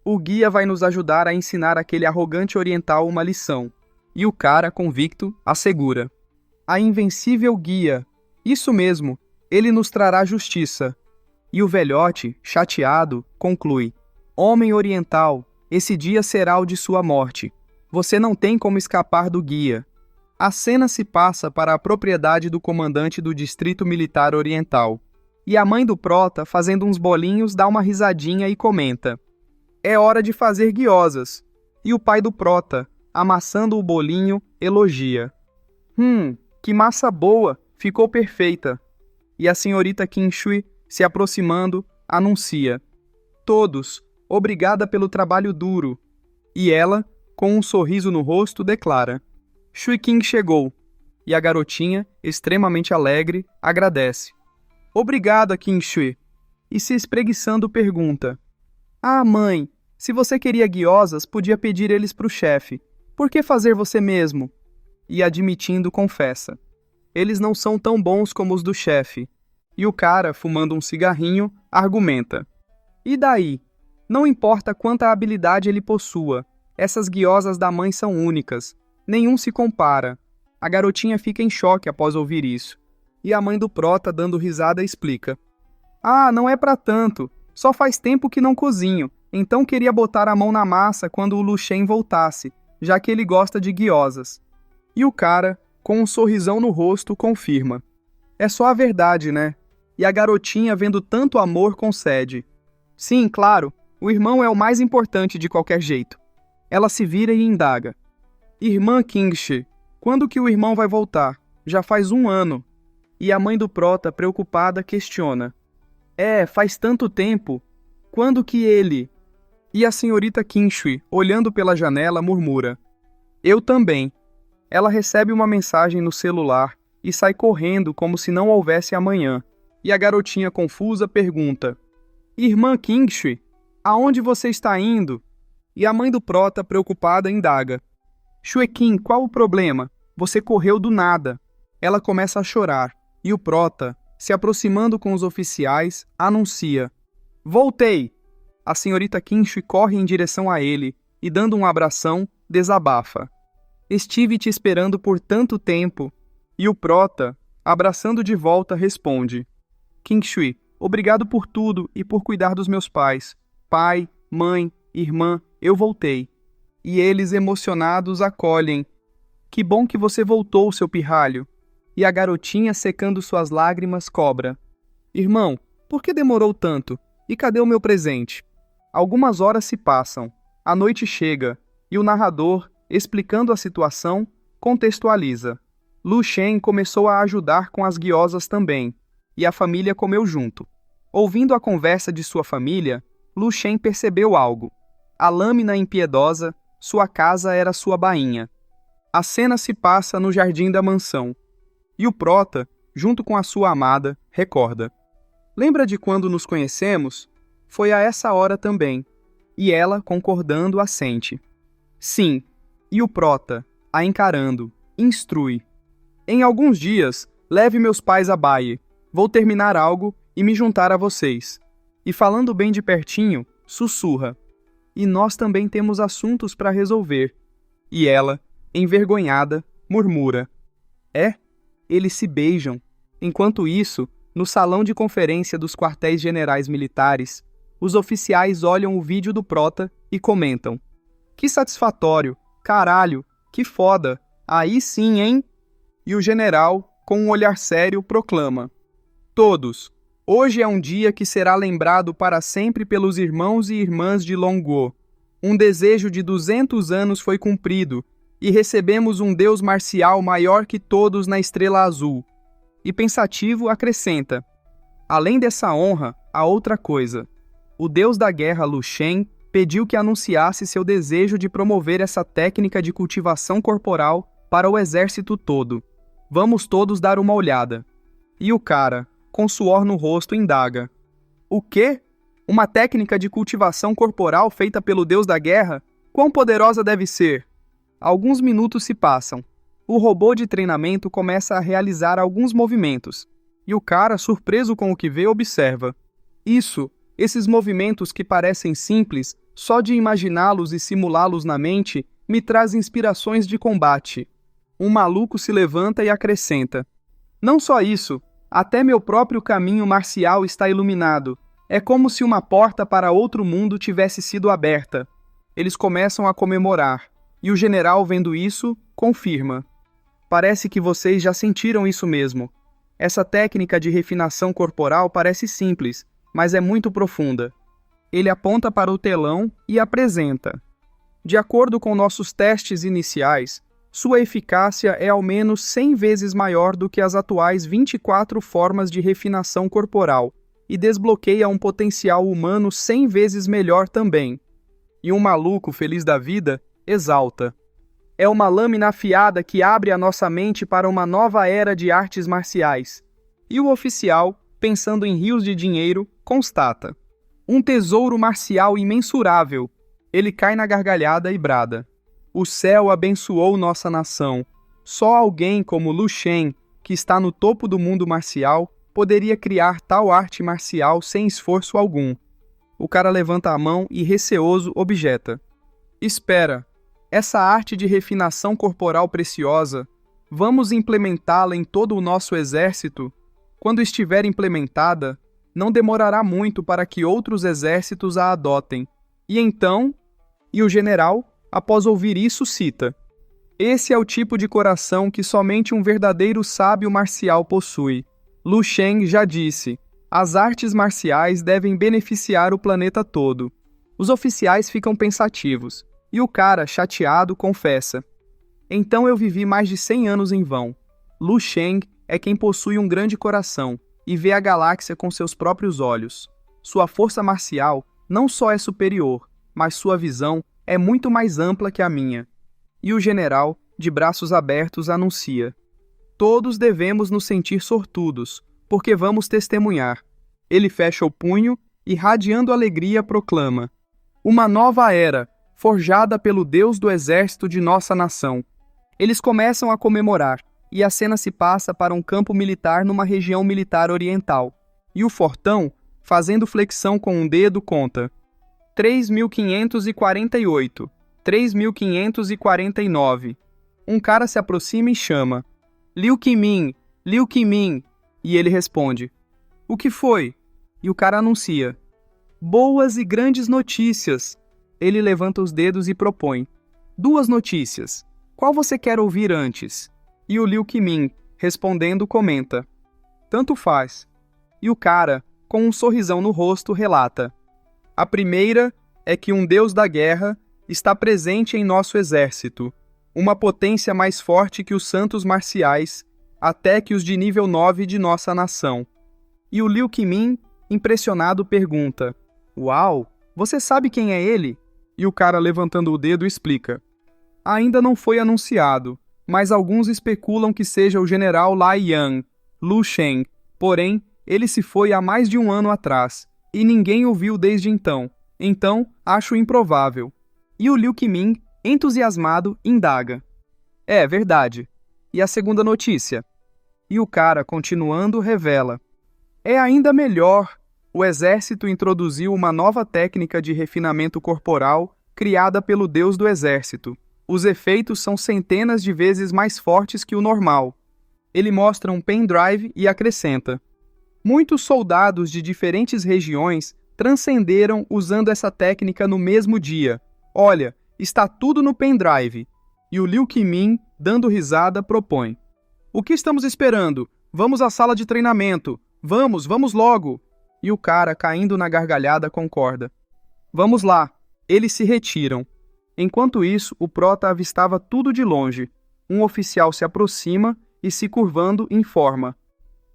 O guia vai nos ajudar a ensinar aquele arrogante oriental uma lição. E o cara, convicto, assegura. A invencível guia. Isso mesmo, ele nos trará justiça. E o velhote, chateado, conclui. Homem oriental, esse dia será o de sua morte. Você não tem como escapar do guia. A cena se passa para a propriedade do comandante do Distrito Militar Oriental. E a mãe do Prota, fazendo uns bolinhos, dá uma risadinha e comenta. É hora de fazer guiosas. E o pai do Prota, amassando o bolinho, elogia. Que massa boa, ficou perfeita. E a senhorita Qinshui, se aproximando, anuncia. Todos, obrigada pelo trabalho duro. E ela, com um sorriso no rosto, declara. Shui Qing chegou. E a garotinha, extremamente alegre, agradece. Obrigada, Qinshui. E se espreguiçando pergunta. Ah, mãe, se você queria guiosas, podia pedir eles para o chefe. Por que fazer você mesmo? E admitindo, confessa. Eles não são tão bons como os do chefe. E o cara, fumando um cigarrinho, argumenta. E daí? Não importa quanta habilidade ele possua. Essas guiosas da mãe são únicas. Nenhum se compara. A garotinha fica em choque após ouvir isso. E a mãe do Prota, dando risada, explica. Ah, não é pra tanto. Só faz tempo que não cozinho. Então queria botar a mão na massa quando o Lu Shen voltasse, já que ele gosta de guiosas. E o cara, com um sorrisão no rosto, confirma. É só a verdade, né? E a garotinha, vendo tanto amor, concede. Sim, claro, o irmão é o mais importante de qualquer jeito. Ela se vira e indaga. Irmã Qinshui, quando que o irmão vai voltar? Já faz 1 ano. E a mãe do Prota, preocupada, questiona. Faz tanto tempo. Quando que ele... E a senhorita Qinshui, olhando pela janela, murmura. Eu também. Ela recebe uma mensagem no celular e sai correndo como se não houvesse amanhã. E a garotinha confusa pergunta. Irmã Qinshui, aonde você está indo? E a mãe do Prota, preocupada, indaga. Shui Qing, qual o problema? Você correu do nada. Ela começa a chorar, e o Prota, se aproximando com os oficiais, anuncia. Voltei! A senhorita Qinshui corre em direção a ele, e dando um abração, desabafa. Estive te esperando por tanto tempo. E o Prota, abraçando de volta, responde. Qinshui, obrigado por tudo e por cuidar dos meus pais. Pai, mãe, irmã, eu voltei. E eles, emocionados, acolhem. Que bom que você voltou, seu pirralho. E a garotinha, secando suas lágrimas, cobra. Irmão, por que demorou tanto? E cadê o meu presente? Algumas horas se passam. A noite chega. E o narrador, explicando a situação, contextualiza. Lu Shen começou a ajudar com as guiosas também. E a família comeu junto. Ouvindo a conversa de sua família, Lu Shen percebeu algo. A lâmina impiedosa, sua casa era sua bainha. A cena se passa no jardim da mansão. E o Prota, junto com a sua amada, recorda. Lembra de quando nos conhecemos? Foi a essa hora também. E ela, concordando, assente. Sim. E o Prota, a encarando, instrui. Em alguns dias, leve meus pais a Baie. Vou terminar algo e me juntar a vocês. E falando bem de pertinho, sussurra. E nós também temos assuntos para resolver. E ela, envergonhada, murmura. Eles se beijam. Enquanto isso, no salão de conferência dos quartéis generais militares, os oficiais olham o vídeo do Prota e comentam. Que satisfatório! Caralho! Que foda! Aí sim, hein? E o general, com um olhar sério, proclama. Todos, hoje é um dia que será lembrado para sempre pelos irmãos e irmãs de Longguo. Um desejo de 200 anos foi cumprido, e recebemos um deus marcial maior que todos na Estrela Azul. E pensativo acrescenta, além dessa honra, há outra coisa. O deus da guerra Lu Shen pediu que anunciasse seu desejo de promover essa técnica de cultivação corporal para o exército todo. Vamos todos dar uma olhada. E o cara, com suor no rosto, indaga. O quê? Uma técnica de cultivação corporal feita pelo deus da guerra? Quão poderosa deve ser? Alguns minutos se passam. O robô de treinamento começa a realizar alguns movimentos. E o cara, surpreso com o que vê, observa. Esses movimentos que parecem simples, só de imaginá-los e simulá-los na mente, me traz inspirações de combate. Um maluco se levanta e acrescenta. Não só isso, até meu próprio caminho marcial está iluminado. É como se uma porta para outro mundo tivesse sido aberta. Eles começam a comemorar, e o general, vendo isso, confirma. Parece que vocês já sentiram isso mesmo. Essa técnica de refinação corporal parece simples, mas é muito profunda. Ele aponta para o telão e apresenta. De acordo com nossos testes iniciais, sua eficácia é ao menos 100 vezes maior do que as atuais 24 formas de refinação corporal e desbloqueia um potencial humano 100 vezes melhor também. E um maluco feliz da vida exalta. É uma lâmina afiada que abre a nossa mente para uma nova era de artes marciais. E o oficial, pensando em rios de dinheiro, constata. Um tesouro marcial imensurável. Ele cai na gargalhada e brada. O céu abençoou nossa nação. Só alguém como Lu Shen, que está no topo do mundo marcial, poderia criar tal arte marcial sem esforço algum. O cara levanta a mão e, receoso, objeta. Espera. Essa arte de refinação corporal preciosa, vamos implementá-la em todo o nosso exército? Quando estiver implementada, não demorará muito para que outros exércitos a adotem. E então... E o general, após ouvir isso, cita. Esse é o tipo de coração que somente um verdadeiro sábio marcial possui. Lu Shen já disse, as artes marciais devem beneficiar o planeta todo. Os oficiais ficam pensativos. E o cara, chateado, confessa. Então eu vivi mais de 100 anos em vão. Lu Shen é quem possui um grande coração e vê a galáxia com seus próprios olhos. Sua força marcial não só é superior, mas sua visão é muito mais ampla que a minha. E o general, de braços abertos, anuncia. Todos devemos nos sentir sortudos, porque vamos testemunhar. Ele fecha o punho e, radiando alegria, proclama. Uma nova era, forjada pelo Deus do exército de nossa nação. Eles começam a comemorar, e a cena se passa para um campo militar numa região militar oriental. E o fortão, fazendo flexão com um dedo, conta. 3.548, 3.549. Um cara se aproxima e chama. Liu Qimin, Liu Qimin. E ele responde. O que foi? E o cara anuncia. Boas e grandes notícias. Ele levanta os dedos e propõe. 2 notícias. Qual você quer ouvir antes? E o Liu Qimin, respondendo, comenta. Tanto faz. E o cara, com um sorrisão no rosto, relata. A primeira é que um deus da guerra está presente em nosso exército, uma potência mais forte que os santos marciais, até que os de nível 9 de nossa nação. E o Liu Qimin, impressionado, pergunta. Uau, você sabe quem é ele? E o cara, levantando o dedo, explica. Ainda não foi anunciado, mas alguns especulam que seja o general Lai Yan, Lu Shen. Porém, ele se foi há mais de 1 ano atrás, e ninguém o viu desde então. Então, acho improvável. E o Liu Qimin, entusiasmado, indaga. É verdade. E a segunda notícia? E o cara, continuando, revela. É ainda melhor. O exército introduziu uma nova técnica de refinamento corporal criada pelo deus do exército. Os efeitos são centenas de vezes mais fortes que o normal. Ele mostra um pendrive e acrescenta. Muitos soldados de diferentes regiões transcenderam usando essa técnica no mesmo dia. Olha, está tudo no pendrive. E o Liu Qimin, dando risada, propõe. O que estamos esperando? Vamos à sala de treinamento. Vamos logo. E o cara, caindo na gargalhada, concorda. Vamos lá. Eles se retiram. Enquanto isso, o prota avistava tudo de longe. Um oficial se aproxima e, se curvando, informa.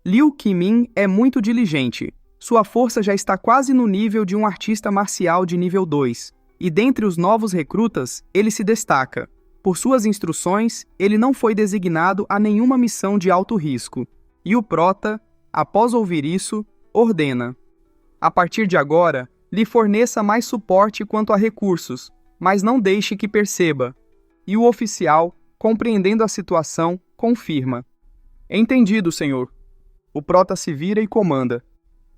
Liu Qimin é muito diligente. Sua força já está quase no nível de um artista marcial de nível 2. E dentre os novos recrutas, ele se destaca. Por suas instruções, ele não foi designado a nenhuma missão de alto risco. E o prota, após ouvir isso, ordena. A partir de agora, lhe forneça mais suporte quanto a recursos, mas não deixe que perceba. E o oficial, compreendendo a situação, confirma. Entendido, senhor. O prota se vira e comanda.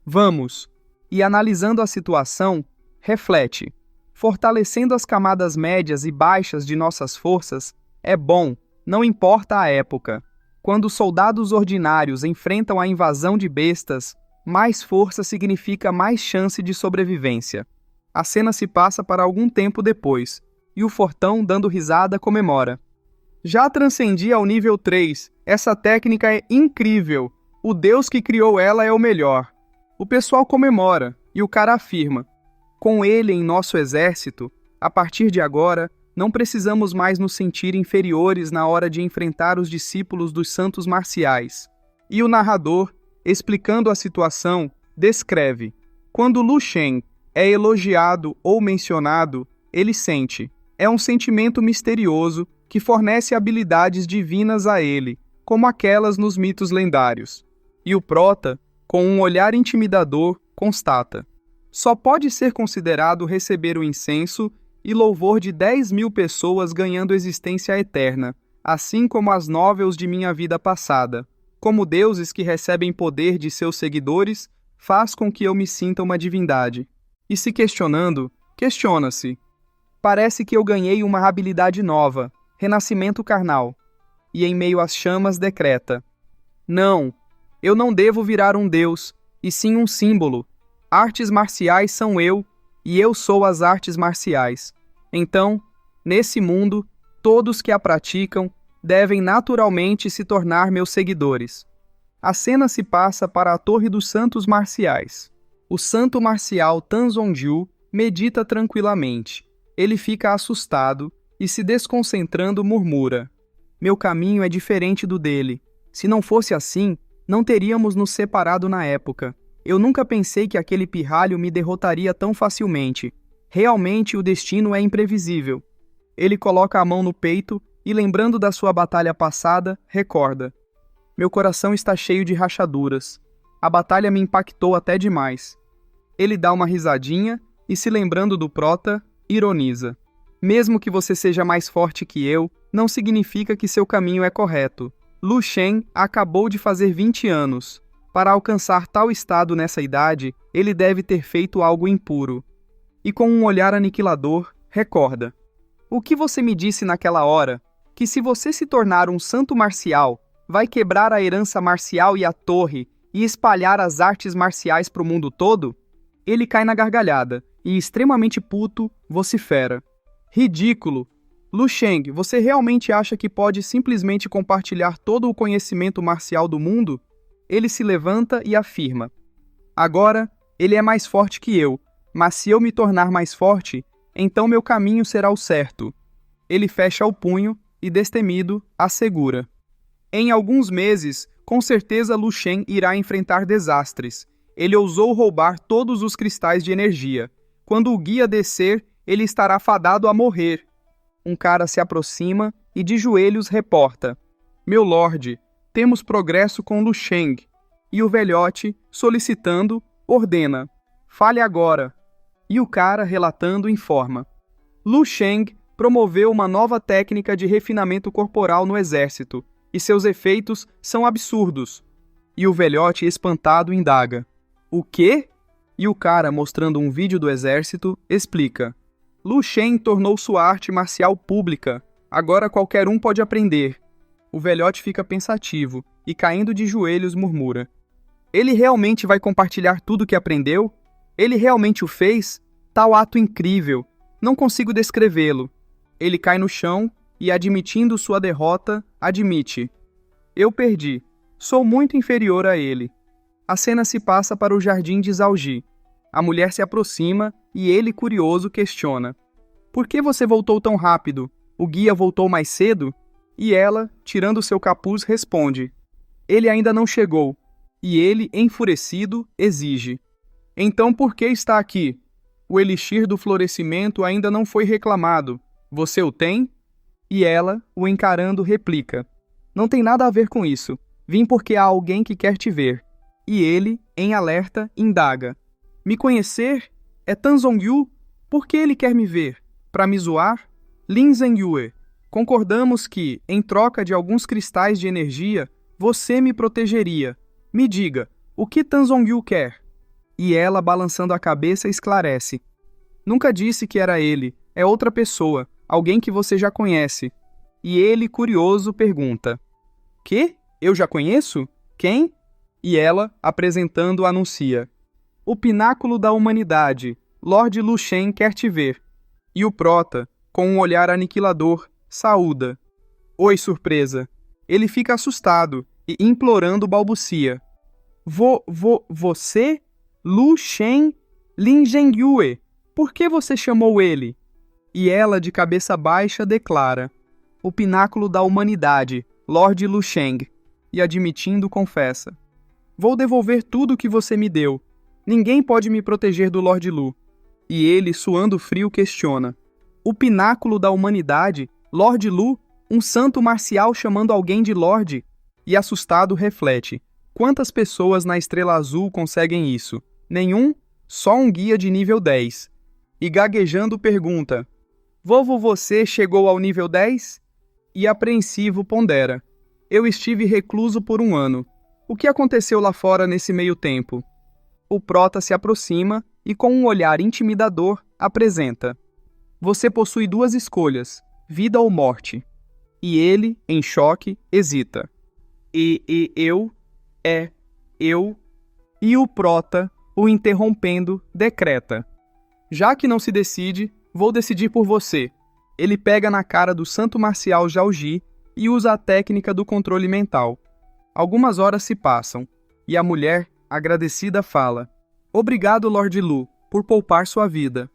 Vamos. E analisando a situação, reflete. Fortalecendo as camadas médias e baixas de nossas forças é bom, não importa a época. Quando soldados ordinários enfrentam a invasão de bestas, mais força significa mais chance de sobrevivência. A cena se passa para algum tempo depois, e o fortão, dando risada, comemora. Já transcendi ao nível 3. Essa técnica é incrível. O Deus que criou ela é o melhor. O pessoal comemora, e o cara afirma. Com ele em nosso exército, a partir de agora, não precisamos mais nos sentir inferiores na hora de enfrentar os discípulos dos santos marciais. E o narrador, explicando a situação, descreve. Quando Lu Shen é elogiado ou mencionado, ele sente. É um sentimento misterioso que fornece habilidades divinas a ele, como aquelas nos mitos lendários. E o prota, com um olhar intimidador, constata. Só pode ser considerado receber o incenso e louvor de 10.000 pessoas ganhando existência eterna, assim como as novels de minha vida passada. Como deuses que recebem poder de seus seguidores, faz com que eu me sinta uma divindade. E se questionando, questiona-se. Parece que eu ganhei uma habilidade nova, renascimento carnal. E em meio às chamas decreta. Não, eu não devo virar um deus, e sim um símbolo. Artes marciais são eu, e eu sou as artes marciais. Então, nesse mundo, todos que a praticam devem naturalmente se tornar meus seguidores. A cena se passa para a Torre dos Santos Marciais. O santo marcial Tan Zongjiu medita tranquilamente. Ele fica assustado e, se desconcentrando, murmura. Meu caminho é diferente do dele. Se não fosse assim, não teríamos nos separado na época. Eu nunca pensei que aquele pirralho me derrotaria tão facilmente. Realmente o destino é imprevisível. Ele coloca a mão no peito e, lembrando da sua batalha passada, recorda. Meu coração está cheio de rachaduras. A batalha me impactou até demais. Ele dá uma risadinha e, se lembrando do prota, ironiza. Mesmo que você seja mais forte que eu, não significa que seu caminho é correto. Lu Shen acabou de fazer 20 anos. Para alcançar tal estado nessa idade, ele deve ter feito algo impuro. E com um olhar aniquilador, recorda. O que você me disse naquela hora? Que se você se tornar um santo marcial, vai quebrar a herança marcial e a torre e espalhar as artes marciais para o mundo todo? Ele cai na gargalhada e, extremamente puto, vocifera. Ridículo! Lu Sheng, você realmente acha que pode simplesmente compartilhar todo o conhecimento marcial do mundo? Ele se levanta e afirma. Agora, ele é mais forte que eu, mas se eu me tornar mais forte, então meu caminho será o certo. Ele fecha o punho e, destemido, assegura. Em alguns meses, com certeza Lu Shen irá enfrentar desastres. Ele ousou roubar todos os cristais de energia. Quando o guia descer, ele estará fadado a morrer. Um cara se aproxima e de joelhos reporta. Meu lorde, temos progresso com Lu Sheng. E o velhote, solicitando, ordena. Fale agora. E o cara, relatando, informa. Lu Sheng promoveu uma nova técnica de refinamento corporal no exército, e seus efeitos são absurdos. E o velhote, espantado, indaga. O quê? E o cara, mostrando um vídeo do exército, explica. Lu Shen tornou sua arte marcial pública. Agora qualquer um pode aprender. O velhote fica pensativo e, caindo de joelhos, murmura. Ele realmente vai compartilhar tudo o que aprendeu? Ele realmente o fez? Tal ato incrível. Não consigo descrevê-lo. Ele cai no chão e, admitindo sua derrota, admite. Eu perdi. Sou muito inferior a ele. A cena se passa para o jardim de Zhaoji. A mulher se aproxima e ele, curioso, questiona. Por que você voltou tão rápido? O guia voltou mais cedo? E ela, tirando seu capuz, responde. Ele ainda não chegou. E ele, enfurecido, exige. Então por que está aqui? O elixir do florescimento ainda não foi reclamado. Você o tem? E ela, o encarando, replica. Não tem nada a ver com isso. Vim porque há alguém que quer te ver. E ele, em alerta, indaga. Me conhecer? É Tan Zhongyu? Por que ele quer me ver? Para me zoar? Lin Zhengyue, concordamos que, em troca de alguns cristais de energia, você me protegeria. Me diga, o que Tan Zhongyu quer? E ela, balançando a cabeça, esclarece. Nunca disse que era ele, é outra pessoa, alguém que você já conhece. E ele, curioso, pergunta. Que? Eu já conheço? Quem? E ela, apresentando, anuncia. O pináculo da humanidade, Lord Lu Shen quer te ver. E o prota, com um olhar aniquilador, saúda. Oi, surpresa. Ele fica assustado e, implorando, balbucia. Você? Lu Shen? Lin Zhengyue. Por que você chamou ele? E ela, de cabeça baixa, declara. O pináculo da humanidade, Lord Lu Sheng. E, admitindo, confessa. Vou devolver tudo o que você me deu. Ninguém pode me proteger do Lord Lu. E ele, suando frio, questiona. O pináculo da humanidade, Lord Lu, um santo marcial chamando alguém de Lorde? E assustado reflete. Quantas pessoas na Estrela Azul conseguem isso? Nenhum? Só um guia de nível 10. E gaguejando pergunta. Vovô, você chegou ao nível 10? E apreensivo pondera. Eu estive recluso por 1 ano. O que aconteceu lá fora nesse meio tempo? O prota se aproxima e, com um olhar intimidador, apresenta. Você possui 2 escolhas, vida ou morte. E ele, em choque, hesita. Eu. E o prota, o interrompendo, decreta. Já que não se decide, vou decidir por você. Ele pega na cara do santo marcial Zhao Ji e usa a técnica do controle mental. Algumas horas se passam, e a mulher, agradecida, fala. Obrigado, Lord Lu, por poupar sua vida.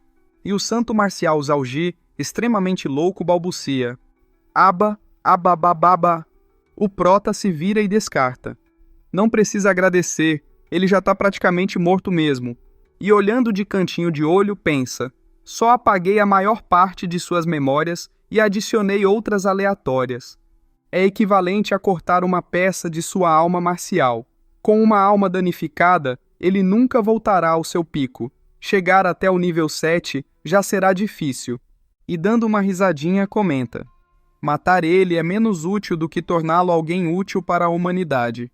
E o santo marcial Zhao Ji, extremamente louco, balbucia. Ababababa. O prota se vira e descarta. Não precisa agradecer, ele já está praticamente morto mesmo. E olhando de cantinho de olho, pensa. Só apaguei a maior parte de suas memórias e adicionei outras aleatórias. É equivalente a cortar uma peça de sua alma marcial. Com uma alma danificada, ele nunca voltará ao seu pico. Chegar até o nível 7 já será difícil. E dando uma risadinha, comenta. Matar ele é menos útil do que torná-lo alguém útil para a humanidade.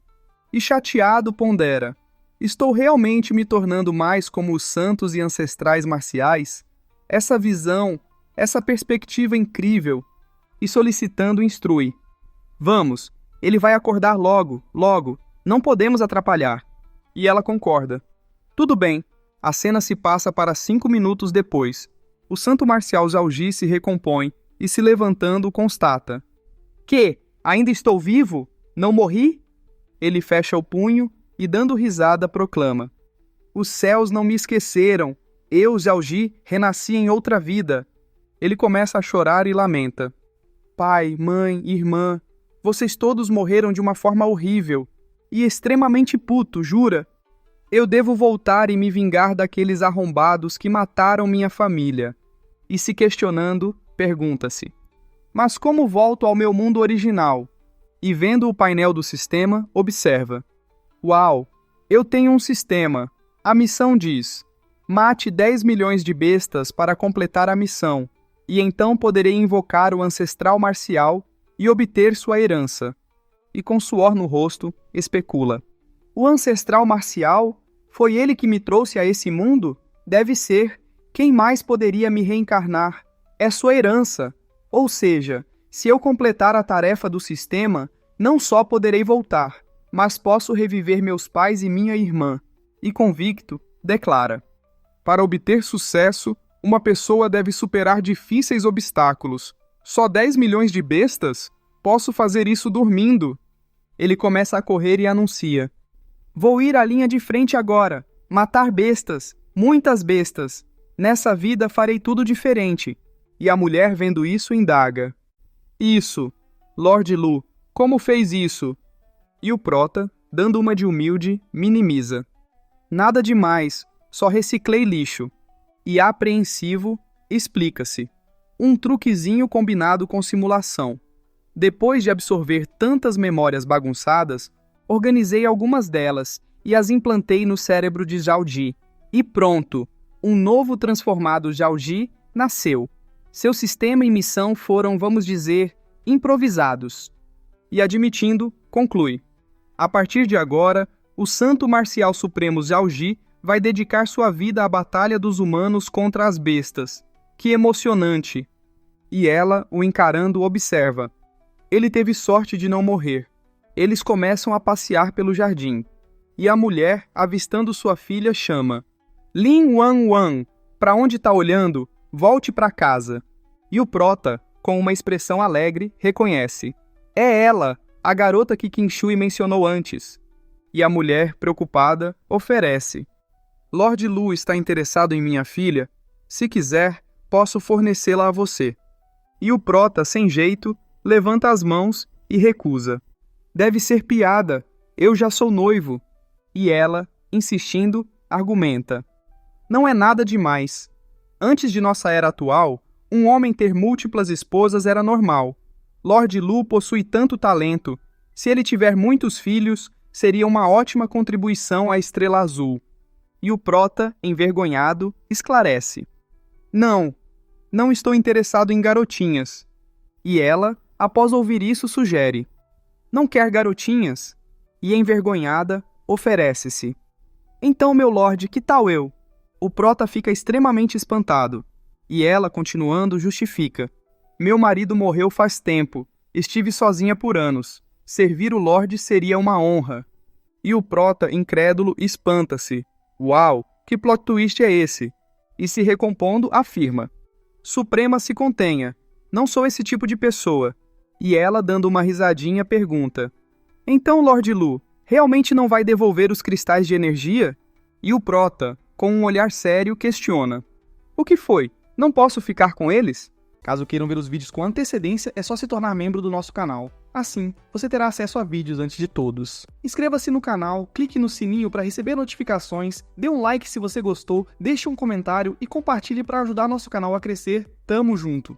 E chateado pondera. Estou realmente me tornando mais como os santos e ancestrais marciais? Essa visão, essa perspectiva incrível. E solicitando instrui. Vamos, ele vai acordar logo, logo. Não podemos atrapalhar. E ela concorda. Tudo bem. A cena se passa para 5 minutos depois. O santo marcial Zhao Ji se recompõe e, se levantando, constata. Que? Ainda estou vivo? Não morri? Ele fecha o punho e, dando risada, proclama. Os céus não me esqueceram. Eu, Zhao Ji, renasci em outra vida. Ele começa a chorar e lamenta. Pai, mãe, irmã, vocês todos morreram de uma forma horrível. E extremamente puto, jura? Eu devo voltar e me vingar daqueles arrombados que mataram minha família. E se questionando, pergunta-se. Mas como volto ao meu mundo original? E vendo o painel do sistema, observa. Uau! Eu tenho um sistema. A missão diz. Mate 10 milhões de bestas para completar a missão. E então poderei invocar o ancestral marcial e obter sua herança. E com suor no rosto, especula. O ancestral marcial? Foi ele que me trouxe a esse mundo? Deve ser. Quem mais poderia me reencarnar? É sua herança. Ou seja, se eu completar a tarefa do sistema, não só poderei voltar, mas posso reviver meus pais e minha irmã. E convicto, declara. Para obter sucesso, uma pessoa deve superar difíceis obstáculos. Só 10 milhões de bestas? Posso fazer isso dormindo. Ele começa a correr e anuncia. Vou ir à linha de frente agora. Matar bestas. Muitas bestas. Nessa vida farei tudo diferente. E a mulher, vendo isso, indaga. Isso. Lord Lu, como fez isso? E o prota, dando uma de humilde, minimiza. Nada demais. Só reciclei lixo. E apreensivo, explica-se. Um truquezinho combinado com simulação. Depois de absorver tantas memórias bagunçadas, organizei algumas delas e as implantei no cérebro de Zhao Ji. E pronto, um novo transformado Jalgi nasceu. Seu sistema e missão foram, vamos dizer, improvisados. E admitindo, conclui: a partir de agora, o Santo Marcial Supremo Jalgi vai dedicar sua vida à batalha dos humanos contra as bestas. Que emocionante! E ela, o encarando, observa. Ele teve sorte de não morrer. Eles começam a passear pelo jardim. E a mulher, avistando sua filha, chama: Lin Wan Wan, para onde tá olhando? Volte para casa. E o prota, com uma expressão alegre, reconhece: é ela, a garota que Qin Shui mencionou antes. E a mulher, preocupada, oferece: Lord Lu está interessado em minha filha? Se quiser, posso fornecê-la a você. E o prota, sem jeito, levanta as mãos e recusa. Deve ser piada, eu já sou noivo. E ela, insistindo, argumenta: não é nada demais. Antes de nossa era atual, um homem ter múltiplas esposas era normal. Lord Lu possui tanto talento. Se ele tiver muitos filhos, seria uma ótima contribuição à Estrela Azul. E o prota, envergonhado, esclarece: não estou interessado em garotinhas. E ela, após ouvir isso, sugere: não quer garotinhas? E envergonhada, oferece-se: então, meu lorde, que tal eu? O prota fica extremamente espantado. E ela, continuando, justifica: meu marido morreu faz tempo. Estive sozinha por anos. Servir o lorde seria uma honra. E o prota, incrédulo, espanta-se. Uau, que plot twist é esse? E se recompondo, afirma: Suprema, se contenha. Não sou esse tipo de pessoa. E ela, dando uma risadinha, pergunta: então, Lord Lu, realmente não vai devolver os cristais de energia? E o prota, com um olhar sério, questiona: o que foi? Não posso ficar com eles? Caso queiram ver os vídeos com antecedência, é só se tornar membro do nosso canal. Assim, você terá acesso a vídeos antes de todos. Inscreva-se no canal, clique no sininho para receber notificações, dê um like se você gostou, deixe um comentário e compartilhe para ajudar nosso canal a crescer. Tamo junto!